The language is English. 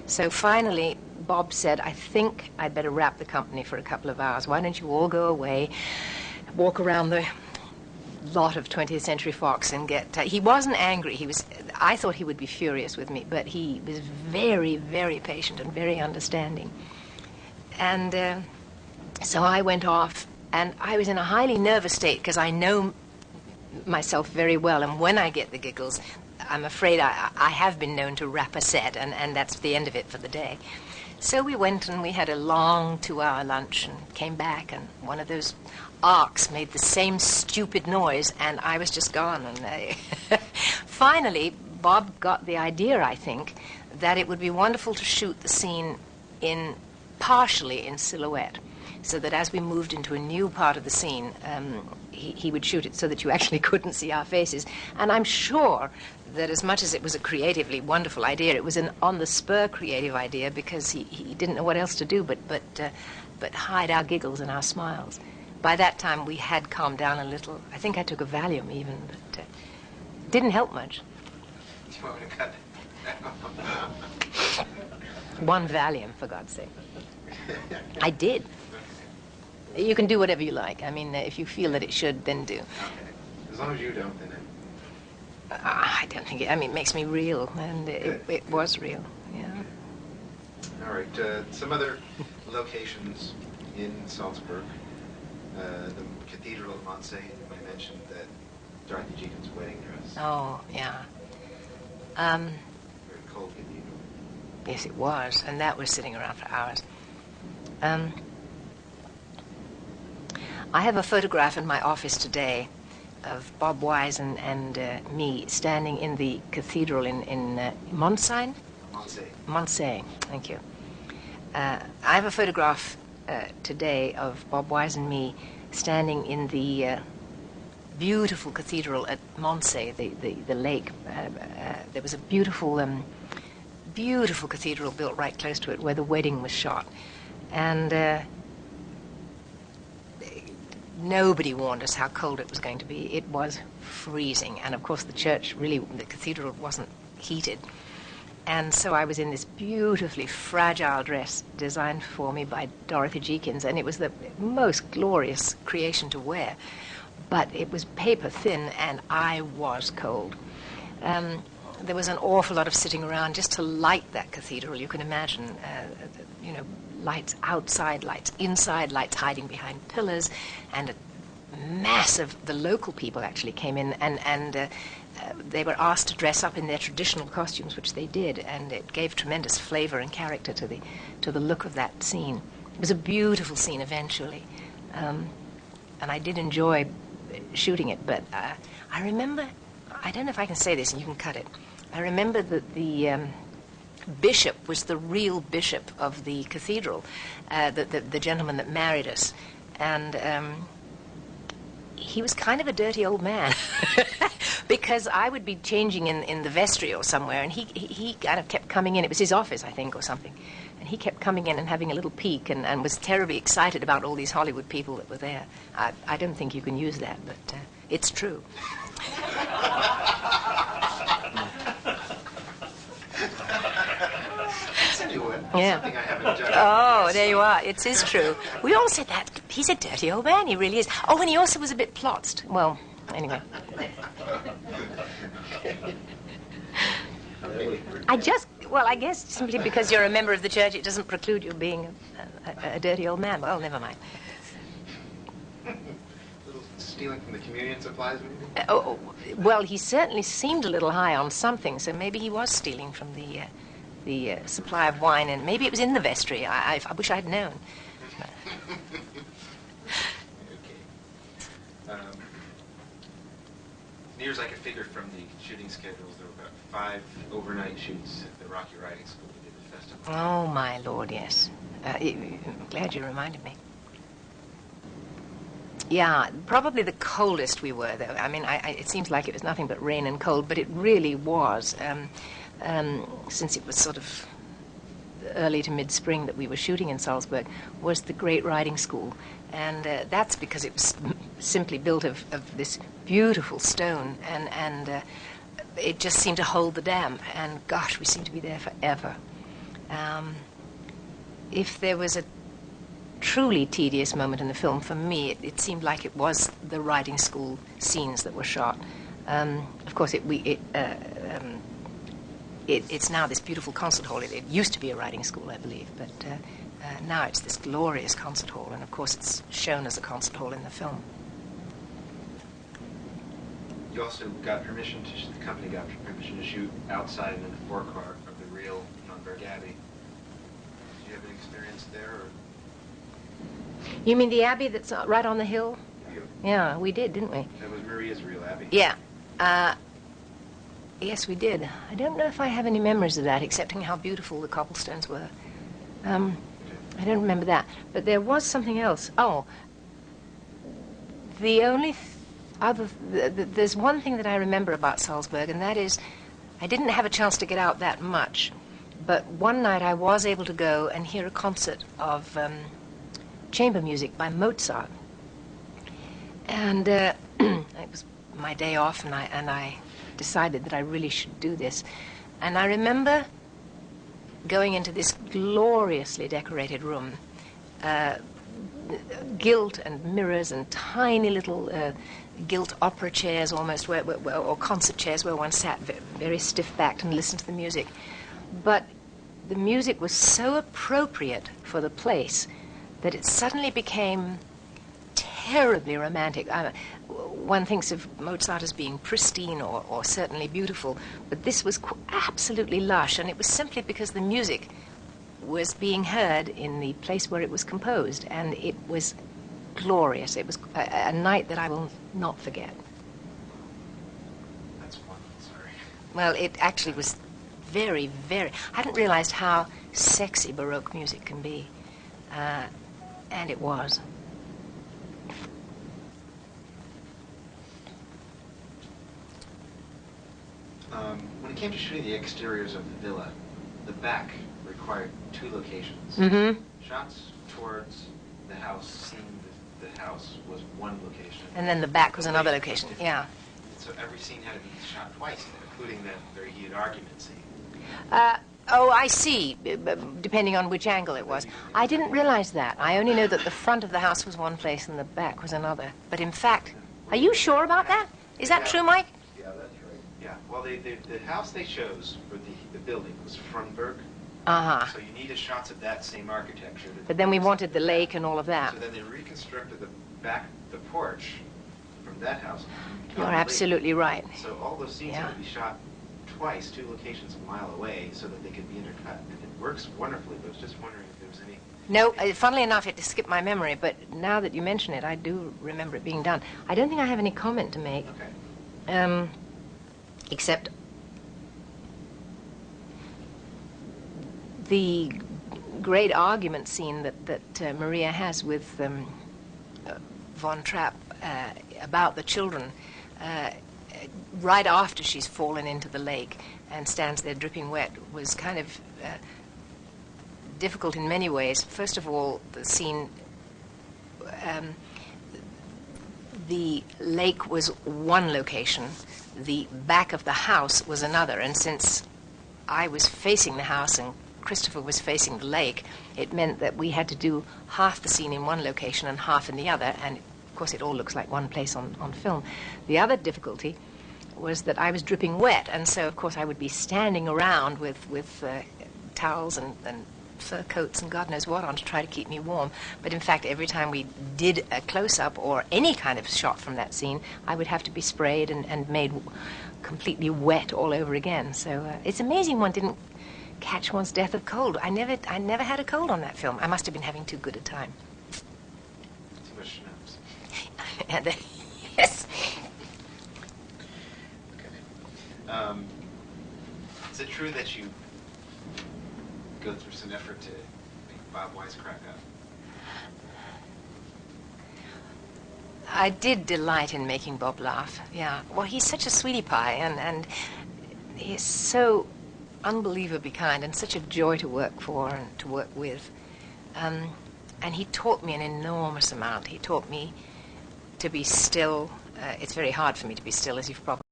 So finally, Bob said, I think I'd better wrap the company for a couple of hours. Why don't you all go away, walk around the lot of 20th Century Fox and get... he wasn't angry. I thought he would be furious with me, but he was very, very patient and very understanding. And so I went off, and I was in a highly nervous state because I know myself very well, and when I get the giggles, I'm afraid I have been known to wrap a set, and that's the end of it for the day. So we went and we had a long 2-hour lunch and came back, and one of those arcs made the same stupid noise, and I was just gone. And finally, Bob got the idea, I think, that it would be wonderful to shoot the scene partially in silhouette, so that as we moved into a new part of the scene, he would shoot it so that you actually couldn't see our faces. And I'm sure that as much as it was a creatively wonderful idea, it was an on-the-spur creative idea, because he didn't know what else to do but hide our giggles and our smiles. By that time, we had calmed down a little. I think I took a Valium even, but it didn't help much. Do you want me to cut it? One Valium, for God's sake. I did. You can do whatever you like. I mean, if you feel that it should, then do. Okay. As long as you don't, then I don't think it makes me real, and it was real, yeah. All right. Some other locations in Salzburg. The Cathedral of Mondsee, I mentioned that Dorothy Jenkins' wedding dress. Oh, yeah. Very cold cathedral. Yes, it was, and that was sitting around for hours. I have a photograph in my office today of Bob Wise and me standing in the cathedral in Mondsee? Mondsee, thank you. I have a photograph today of Bob Wise and me standing in the beautiful cathedral at Mondsee, the lake. There was a beautiful cathedral built right close to it where the wedding was shot. And nobody warned us how cold it was going to be. It was freezing. And of course the cathedral wasn't heated. And so I was in this beautifully fragile dress designed for me by Dorothy Jenkins, and it was the most glorious creation to wear. But it was paper thin, and I was cold. There was an awful lot of sitting around just to light that cathedral. You can imagine, lights outside, lights inside, lights hiding behind pillars, and the local people actually came in, and they were asked to dress up in their traditional costumes, which they did, and it gave tremendous flavor and character to the look of that scene. It was a beautiful scene eventually, and I did enjoy shooting it, but I remember, I don't know if I can say this and you can cut it, I remember that the bishop was the real bishop of the cathedral, the gentleman that married us, and he was kind of a dirty old man because I would be changing in the vestry or somewhere, and he kind of kept coming in. It was his office, I think, or something, and he kept coming in and having a little peek and was terribly excited about all these Hollywood people that were there. I don't think you can use that, but it's true. Yeah. Something I haven't done. Oh, there you are. It is true. We all said that. He's a dirty old man. He really is. Oh, and he also was a bit plotzed. Well, anyway. I guess simply because you're a member of the church, it doesn't preclude you being a dirty old man. Well, never mind. Stealing from the communion supplies, maybe? Well, he certainly seemed a little high on something, so maybe he was stealing from the supply of wine, and maybe it was in the vestry. I wish I'd known. Okay. Near as I could figure from the shooting schedules, there were about 5 overnight shoots at the Rocky Riding School we did the festival. Oh, my Lord, yes. I'm glad you reminded me. Yeah, probably the coldest we were, though. I mean, it seems like it was nothing but rain and cold, but it really was. Since it was sort of early to mid-spring that we were shooting in Salzburg, was the great riding school. And that's because it was simply built of this beautiful stone, and it just seemed to hold the dam. And gosh, we seemed to be there forever. If there was a truly tedious moment in the film, for me, it seemed like it was the riding school scenes that were shot. Of course, it's now this beautiful concert hall. It used to be a riding school, I believe, but now it's this glorious concert hall, and of course it's shown as a concert hall in the film. You also got permission the company got permission to shoot outside in the forecourt of the real Nürnberg Abbey. Did you have an experience there? Or? You mean the abbey that's right on the hill? Yeah. Yeah, we did, didn't we? That was Maria's real abbey? Yeah. Yes, we did. I don't know if I have any memories of that, excepting how beautiful the cobblestones were. I don't remember that. But there was something else. Oh, the only there's one thing that I remember about Salzburg, and that is I didn't have a chance to get out that much, but one night I was able to go and hear a concert of chamber music by Mozart. And it was my day off, and I decided that I really should do this. And I remember going into this gloriously decorated room, gilt and mirrors and tiny little gilt opera chairs almost, or concert chairs where one sat very stiff-backed and listened to the music. But the music was so appropriate for the place that it suddenly became terribly romantic. One thinks of Mozart as being pristine or certainly beautiful, but this was absolutely lush, and it was simply because the music was being heard in the place where it was composed, and it was glorious. It was a night that I will not forget. That's fun. Sorry. Well, it actually was very, very... I hadn't realized how sexy Baroque music can be, and it was. When it came to shooting the exteriors of the villa, the back required two locations. Mm-hmm. Shots towards the house, seeing the house, was one location. And then the back was another location, yeah. So every scene had to be shot twice, including that very heated argument scene. Oh, I see, depending on which angle it was. I didn't realize that. I only know that the front of the house was one place and the back was another. But in fact, are you sure about that? Is that true, Mike? Yeah, that's right. Yeah, well, the house they chose for the building was Frunberg. Uh-huh. So you needed shots of that same architecture. But then we wanted the lake and all of that. So then they reconstructed the porch from that house. You're absolutely right. So all those scenes Yeah. had to be shot twice, two locations a mile away, so that they could be intercut. And it works wonderfully, but I was just wondering if there was any... No, funnily enough, it skipped my memory, but now that you mention it, I do remember it being done. I don't think I have any comment to make. Okay. Except the great argument scene that Maria has with von Trapp about the children right after she's fallen into the lake and stands there dripping wet was kind of difficult in many ways. First of all, the scene, the lake was one location, the back of the house was another, and since I was facing the house and Christopher was facing the lake, it meant that we had to do half the scene in one location and half in the other, and of course it all looks like one place on film. The other difficulty was that I was dripping wet, and so of course I would be standing around with towels and fur coats and God knows what on to try to keep me warm. But in fact, every time we did a close-up or any kind of shot from that scene, I would have to be sprayed and made completely wet all over again. So it's amazing one didn't catch one's death of cold. I never had a cold on that film. I must have been having too good a time. Too much schnapps. And, yes. Okay. Is it true that you go through some effort to make Bob wisecrack up? I did delight in making Bob laugh, yeah. Well, he's such a sweetie pie, and he's so unbelievably kind and such a joy to work for and to work with. And he taught me an enormous amount. He taught me to be still. It's very hard for me to be still, as you've probably